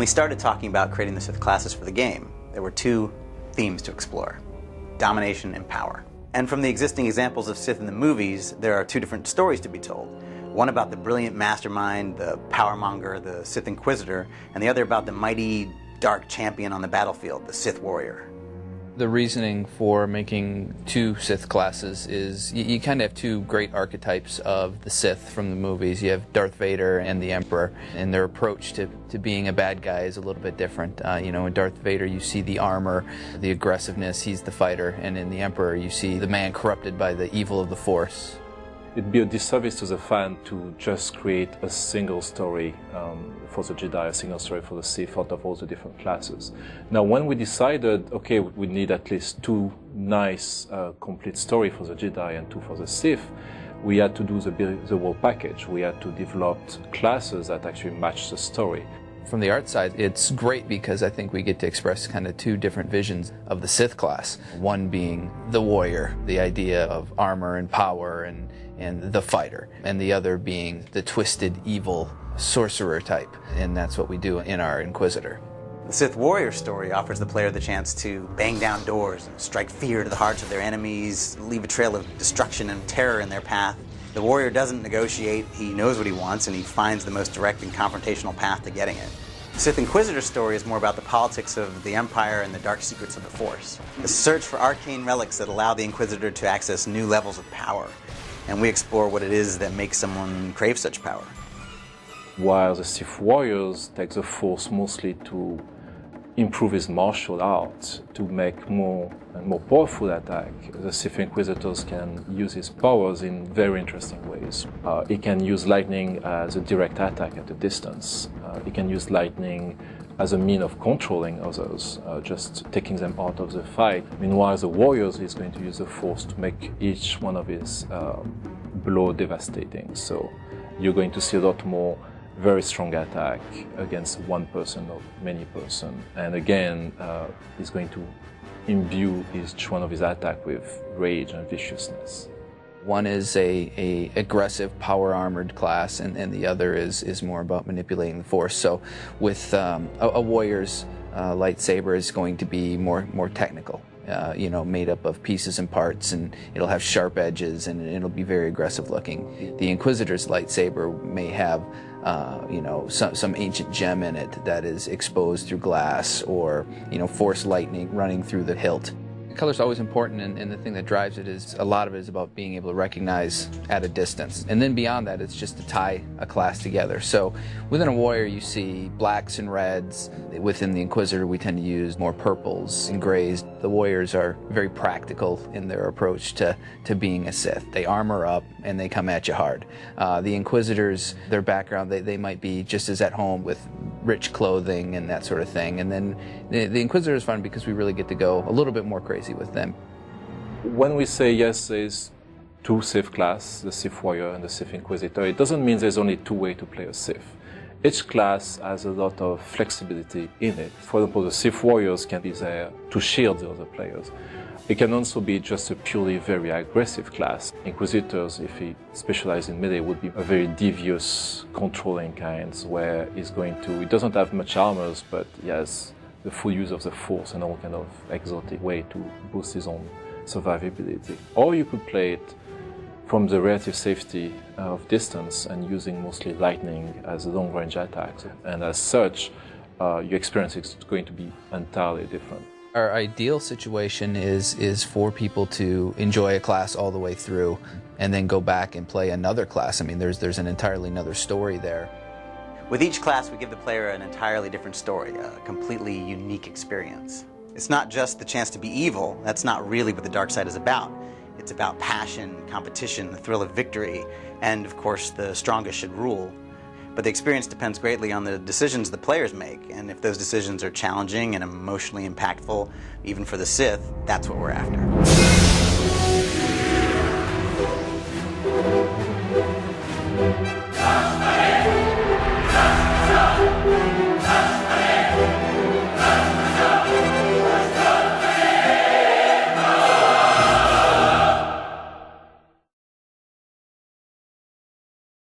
we started talking about creating the Sith classes for the game, there were two themes to explore: domination and power. And from the existing examples of Sith in the movies, there are two different stories to be told. One about the brilliant mastermind, the powermonger, the Sith Inquisitor, and the other about the mighty, dark champion on the battlefield, the Sith warrior. The reasoning for making two Sith classes is you kind of have two great archetypes of the Sith from the movies. You have Darth Vader and the Emperor, and their approach to being a bad guy is a little bit different. In Darth Vader you see the armor, the aggressiveness, he's the fighter, and in the Emperor you see the man corrupted by the evil of the Force. It'd be a disservice to the fan to just create a single story for the Jedi, a single story for the Sith out of all the different classes. Now, when we decided, okay, we need at least two nice, complete story for the Jedi and two for the Sith, we had to do the whole package. We had to develop classes that actually match the story. From the art side, it's great because I think we get to express kind of two different visions of the Sith class. One being the warrior, the idea of armor and power and the fighter, and the other being the twisted, evil sorcerer type, and that's what we do in our Inquisitor. The Sith warrior story offers the player the chance to bang down doors and strike fear to the hearts of their enemies, leave a trail of destruction and terror in their path. The warrior doesn't negotiate, he knows what he wants, and he finds the most direct and confrontational path to getting it. The Sith Inquisitor story is more about the politics of the Empire and the dark secrets of the Force. The search for arcane relics that allow the Inquisitor to access new levels of power. And we explore what it is that makes someone crave such power. While the Sith warriors take the Force mostly to improve his martial art, to make more and more powerful attack, the Sith Inquisitors can use his powers in very interesting ways. He can use lightning as a direct attack at a distance. He can use lightning as a mean of controlling others, just taking them out of the fight. Meanwhile, the warriors is going to use the Force to make each one of his blow devastating. So you're going to see a lot more very strong attack against one person or many person. And again, he's going to imbue each one of his attack with rage and viciousness. One is a aggressive, power-armored class, and the other is more about manipulating the Force. So with a warrior's lightsaber is going to be more technical, made up of pieces and parts, and it'll have sharp edges, and it'll be very aggressive looking. The Inquisitor's lightsaber may have some ancient gem in it that is exposed through glass, or Force lightning running through the hilt. Color is always important, and the thing that drives it is a lot of it is about being able to recognize at a distance. And then beyond that, it's just to tie a class together. So within a warrior, you see blacks and reds. Within the Inquisitor, we tend to use more purples and grays. The warriors are very practical in their approach to being a Sith. They armor up and they come at you hard. The Inquisitors, their background, they might be just as at home with rich clothing and that sort of thing. And then the Inquisitor is fun because we really get to go a little bit more crazy with them. When we say yes, there's two Sith class, the Sith warrior and the Sith Inquisitor, it doesn't mean there's only two ways to play a Sith. Each class has a lot of flexibility in it. For example, the Sith warriors can be there to shield the other players. It can also be just a purely very aggressive class. Inquisitors, if he specialized in melee, would be a very devious, controlling kind, where he doesn't have much armors, but he has the full use of the Force and all kind of exotic way to boost his own survivability. Or you could play it from the relative safety of distance and using mostly lightning as long-range attacks. And as such, your experience is going to be entirely different. Our ideal situation is for people to enjoy a class all the way through and then go back and play another class. I mean, there's an entirely another story there. With each class, we give the player an entirely different story, a completely unique experience. It's not just the chance to be evil. That's not really what the dark side is about. It's about passion, competition, the thrill of victory, and of course the strongest should rule. But the experience depends greatly on the decisions the players make, and if those decisions are challenging and emotionally impactful, even for the Sith, that's what we're after.